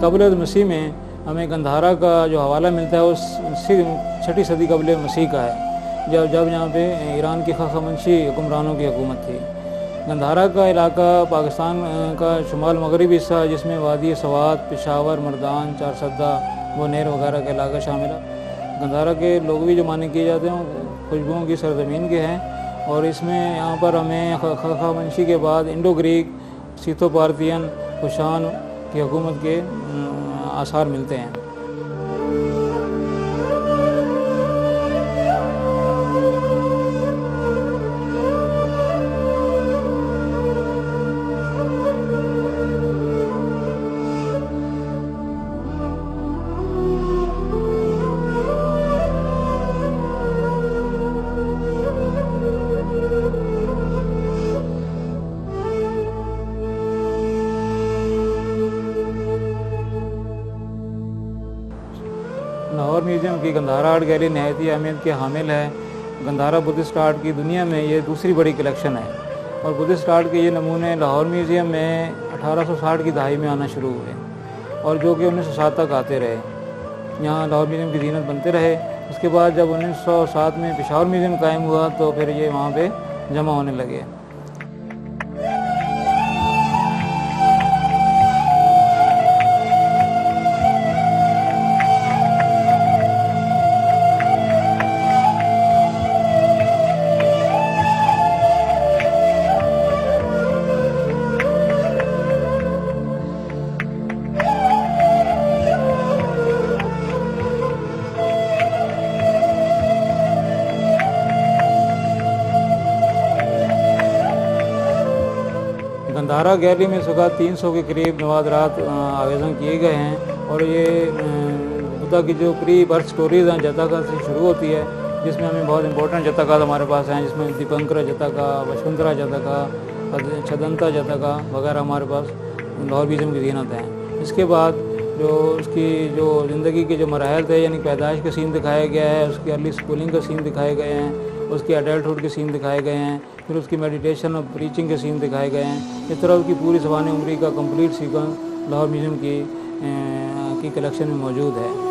क़ब्ल मसीह में हमें गंधारा का जो हवाला मिलता है वो 6वीं सदी क़ब्ल मसीह का है, जब यहाँ पे ईरान की खाखामंशी हुक्मरानों की हुकूमत थी। गंधारा का इलाका पाकिस्तान का शुमाल मगरबी हिस्सा है, जिसमें वादी सवात, पेशावर, मर्दान, चारसद्दा, बोनेर वगैरह का इलाका शामिल है। गंधारा के लोग भी जो माने किए जाते हैं खुशबुओं की सरजमीन के हैं, और इसमें यहाँ पर हमें खाखामंशी के बाद इंडो ग्रीक, सीथो पार्थियन, कुशान की हुकूमत के आसार मिलते हैं। लाहौर म्यूज़ियम की गंधारा आर्ट गैलरी नहायत ही अहमियत के हामिल है। गंधारा बुद्धिस्ट आर्ट की दुनिया में ये दूसरी बड़ी कलेक्शन है, और बुद्धिस्ट आर्ट के ये नमूने लाहौर म्यूज़ियम में 1860 की दहाई में आना शुरू हुए, और जो कि 1907 तक आते रहे। यहाँ लाहौर म्यूज़ियम की जीनत बनते रहे। उसके बाद जब 1907 में पेशावर म्यूज़ियम कायम हुआ तो फिर ये वहाँ पे जमा होने लगे। गंधारा गैलरी में सुबह 300 के करीब नवादरात आवेदन किए गए हैं, और ये बुद्धा की जो प्री बर्थ स्टोरीज़ हैं जताका से शुरू होती है, जिसमें हमें बहुत इंपॉर्टेंट जताका हमारे पास हैं, जिसमें दीपंकर जताका, वसुंधरा जताका, छदंता जताका वगैरह हमारे पास लाहौर म्यूज़ियम की जीनत हैं। इसके बाद जो उसकी जो ज़िंदगी के जो मराहल थे, यानी पैदाइश का सीन दिखाया गया है, उसकी अर्ली स्कूलिंग का सीन दिखाए गए हैं, उसकी एडल्टहुड के सीन दिखाए गए हैं, फिर उसकी मेडिटेशन और प्रीचिंग के सीन दिखाए गए हैं। इस तरह उसकी पूरी सवाने उम्री का कंप्लीट सीक्वेंस लाहौर म्यूज़ियम की कलेक्शन में मौजूद है।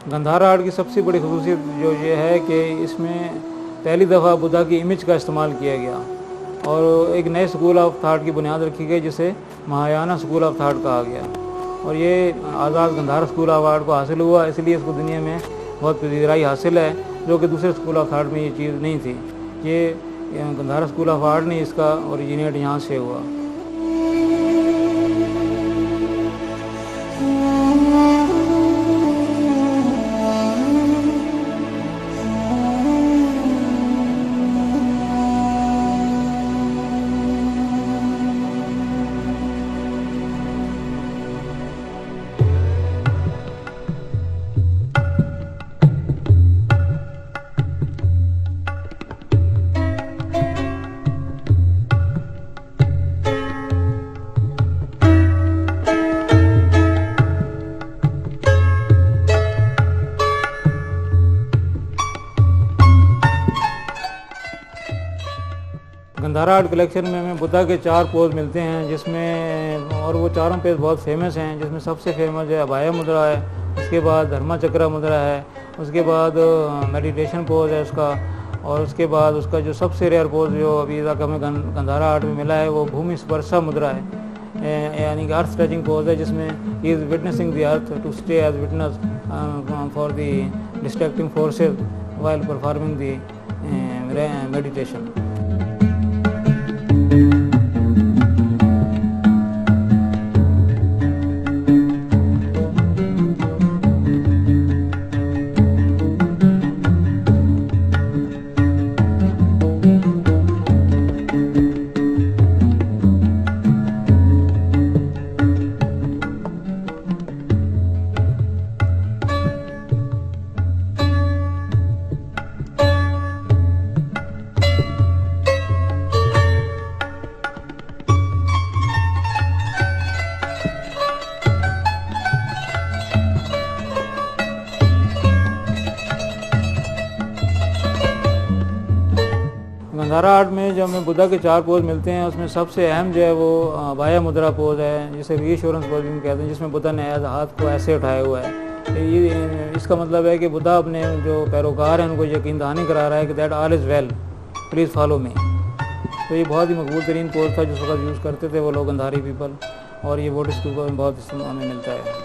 गंधारा आर्ट की सबसे बड़ी खूबियत जो ये है कि इसमें पहली दफ़ा बुद्धा की इमेज का इस्तेमाल किया गया, और एक नए स्कूल ऑफ थाट की बुनियाद रखी गई, जिसे महायाना स्कूल ऑफ थाट कहा गया। और ये आज़ाद गंधारा स्कूल ऑफ आर्ट को हासिल हुआ, इसलिए इसको दुनिया में बहुत पजीराई हासिल है, जो कि दूसरे स्कूल ऑफ थाट में ये चीज़ नहीं थी। ये गंधारा स्कूल ऑफ आर्ट ने इसका ओरिजिनेट यहाँ से हुआ। गंधारा आर्ट कलेक्शन में हमें बुद्धा के 4 पोज मिलते हैं, जिसमें और वो चारों पेज बहुत फेमस हैं, जिसमें सबसे फेमस है अभय मुद्रा है, उसके बाद धर्मा चक्र मुद्रा है, उसके बाद मेडिटेशन पोज है उसका, और उसके बाद उसका जो सबसे रेयर पोज जो अभी तक हमें गंधारा आर्ट में मिला है वो भूमि स्पर्शा मुद्रा है, यानी कि अर्थ टचिंग पोज है, जिसमें he is witnessing the earth to stay as witness for the distracting forces while performing the meditation. Gandhara art में जो हमें बुद्धा के 4 पोज मिलते हैं, उसमें सबसे अहम जो है वो बाह्य मुद्रा पोज है, जिसे रीअश्योरेंस पोज भी कहते हैं, जिसमें बुद्धा ने हाथ को ऐसे उठाया हुआ है। ये इसका मतलब है कि बुद्धा अपने जो पैरोकार हैं उनको यकीन दहानी करा रहा है कि that all is well, please follow me. तो ये बहुत ही मकबूल तरीन पोज था जिस वक्त यूज़ करते थे वो लोग गंधारी पीपल, और ये बुद्धिस्ट पीपल में बहुत हमें मिलता है।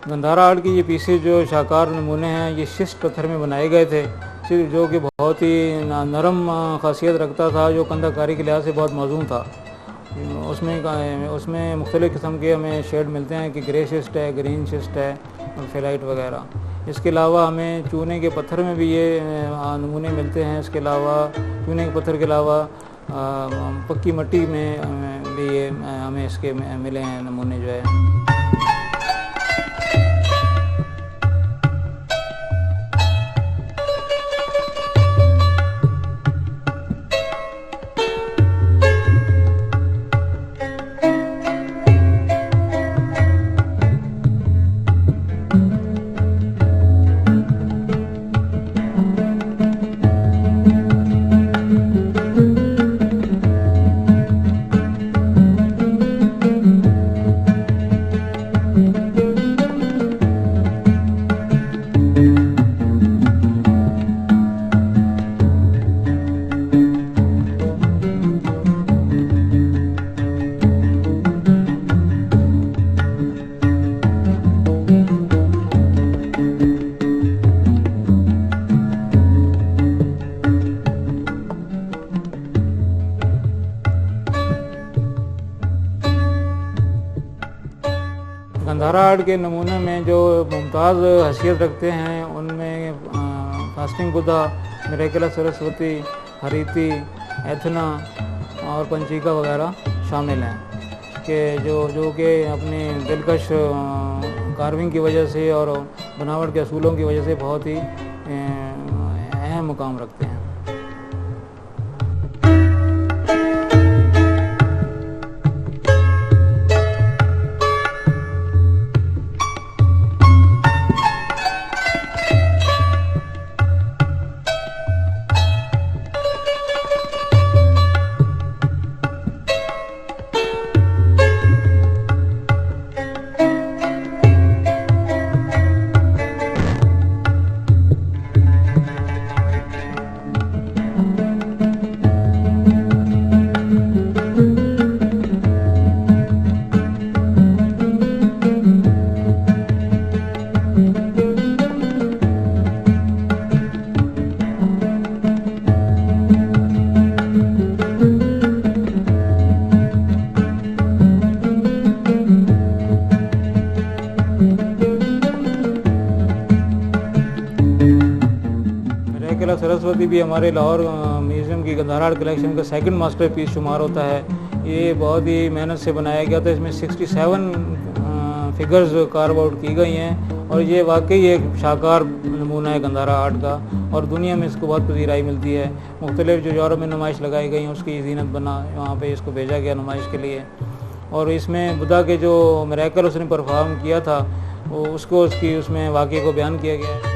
गंधारा आर्ट की ये पीसेज जो शाकार नमूने हैं ये शिस्ट पत्थर में बनाए गए थे, जो कि बहुत ही नरम खासियत रखता था, जो कंधाकारी के लिहाज से बहुत मौजूद था। उसमें मुख्तलिफ़ किस्म के हमें शेड मिलते हैं कि ग्रे शिस्ट है, ग्रीन शिस्ट है और फेलाइट वगैरह। इसके अलावा हमें चूने के पत्थर में भी ये नमूने मिलते हैं। इसके अलावा चूने के पत्थर के अलावा पक्की मिट्टी में भी ये हमें इसके मिले हैं नमूने जो है। गंधारा आर्ट के नमूने में जो मुमताज़ हैसियत रखते हैं उनमें फास्टिंग बुद्धा, मिरेकला सरस्वती, हरिति, एथना और पंचिका वगैरह शामिल हैं, कि जो कि अपनी दिलकश कार्विंग की वजह से और बनावट के असूलों की वजह से बहुत ही अहम मुकाम रखते हैं। माता सरस्वती भी हमारे लाहौर म्यूज़ियम की गंधारा आर्ट कलेक्शन का सेकंड मास्टरपीस शुमार होता है। ये बहुत ही मेहनत से बनाया गया था। इसमें 67 फिगर्स कार्व आउट की गई हैं और ये वाकई एक शाहकार नमूना है गंधारा आर्ट का और दुनिया में इसको बहुत पजीराई मिलती है। मुख्तलिफ जो यूरोप में नुमाइश लगाई गई उसकी जीनत बना वहाँ पे इसको भेजा गया नुमाइश के लिए। और इसमें बुद्धा के जो मिरेकल उसने परफॉर्म किया था वो उसकी उसमें वाक़े को बयान किया गया है।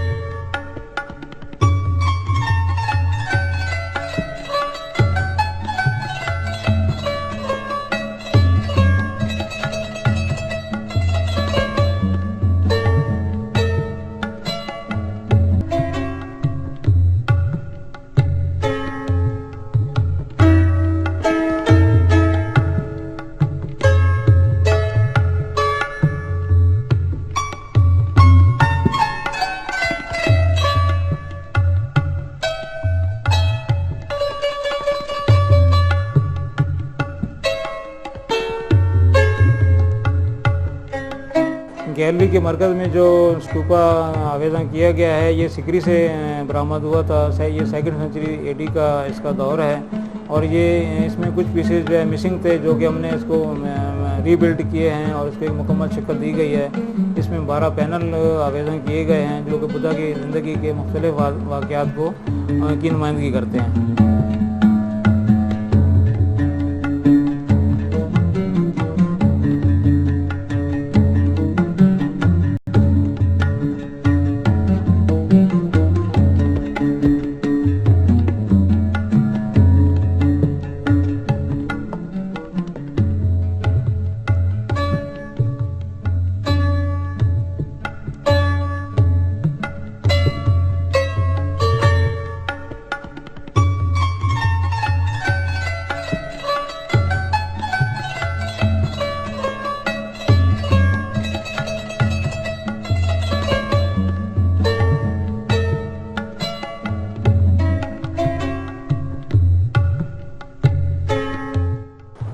गैलरी के मरकज़ में जो स्तूपा आवेदन किया गया है ये सिकरी से बरामद हुआ था। ये 2nd सेंचुरी AD का इसका दौर है और ये इसमें कुछ पीसेज जो है मिसिंग थे जो कि हमने इसको रीबिल्ड किए हैं और इसको एक मुकम्मल शक्ल दी गई है। इसमें 12 पैनल आवेदन किए गए हैं जो कि बुद्धा की ज़िंदगी के मुख्तलिफ वाक़यात को की नुमाइंदगी करते हैं।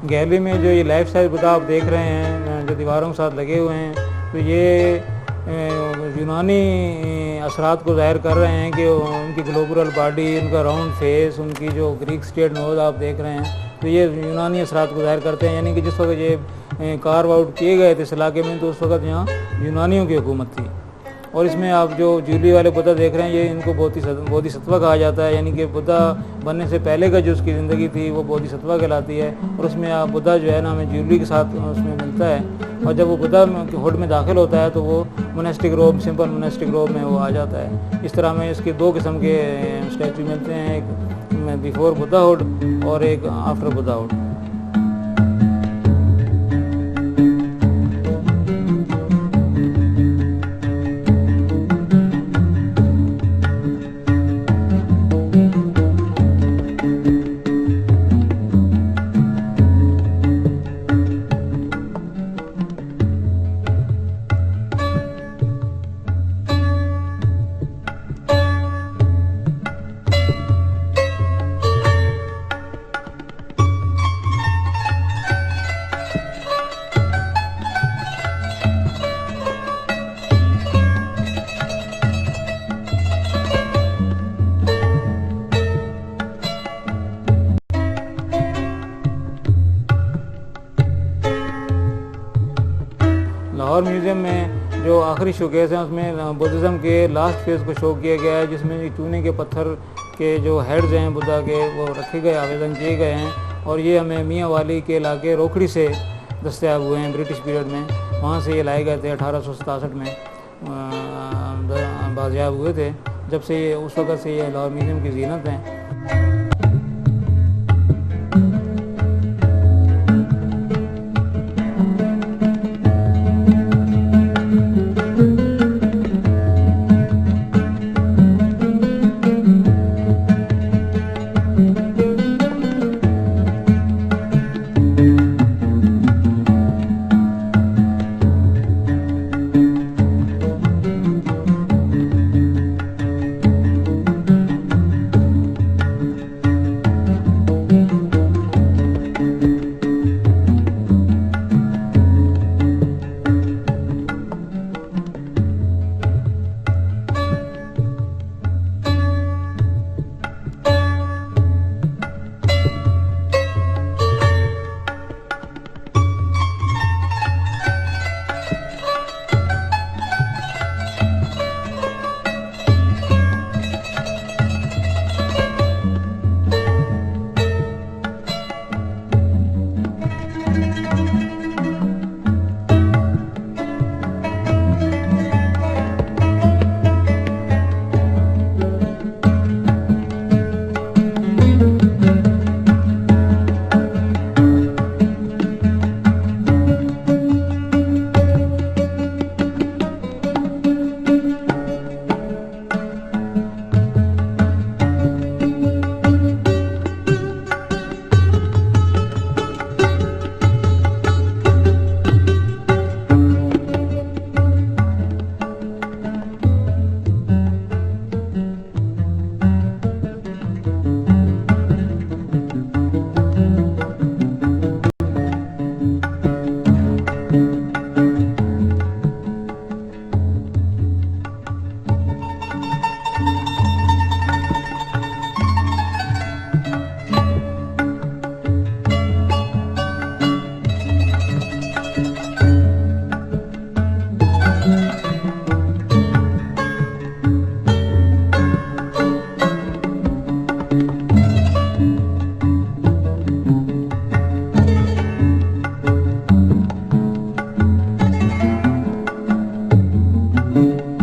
गैलरी में जो ये लाइफ साइज बुद्धा आप देख रहे हैं जो दीवारों के साथ लगे हुए हैं तो ये यूनानी असरात को ज़ाहिर कर रहे हैं कि उनकी ग्लोबुलर बॉडी, उनका राउंड फेस, उनकी जो ग्रीक स्टेट नोज आप देख रहे हैं तो ये यूनानी असरात को ज़ाहिर करते हैं। यानी कि जिस वक्त ये कार्व आउट किए गए थे इस इलाके में तो उस वक्त यहाँ यूनानियों की हुकूमत थी। और इसमें आप जो ज्यूलरी वाले बुद्धा देख रहे हैं ये इनको बोधिसत्वा कहा जाता है। यानी कि बुद्धा बनने से पहले का जो उसकी ज़िंदगी थी वो बोधिसत्वा कहलाती है। और उसमें आप बुद्धा जो है ना हमें ज्यूलरी के साथ उसमें मिलता है और जब वो बुद्धा के हुड में दाखिल होता है तो वो मोनेस्टिक रोब, सिंपल मोनेस्टिक रोब में वो आ जाता है। इस तरह में इसके 2 किस्म के स्टैचू मिलते हैं, एक बिफोर बुद्धा हुड और एक after Buddha hood. Lahore museum में जो आखिरी शोकेस है उसमें बुद्धिज़्म के लास्ट फेज़ को शो किया गया है जिसमें चूने के पत्थर के जो हेड्स हैं बुद्धा के वो रखे गए, आवेदन किए गए हैं। और ये हमें मियाँ वाली के इलाके रोखड़ी से दस्तयाब हुए हैं ब्रिटिश पीरियड में। वहाँ से ये लाए गए थे 1867 में बाजियाब हुए थे। जब से ये उस वक़्त से ये लाहौर म्यूज़ियम की जीनत हैं। है।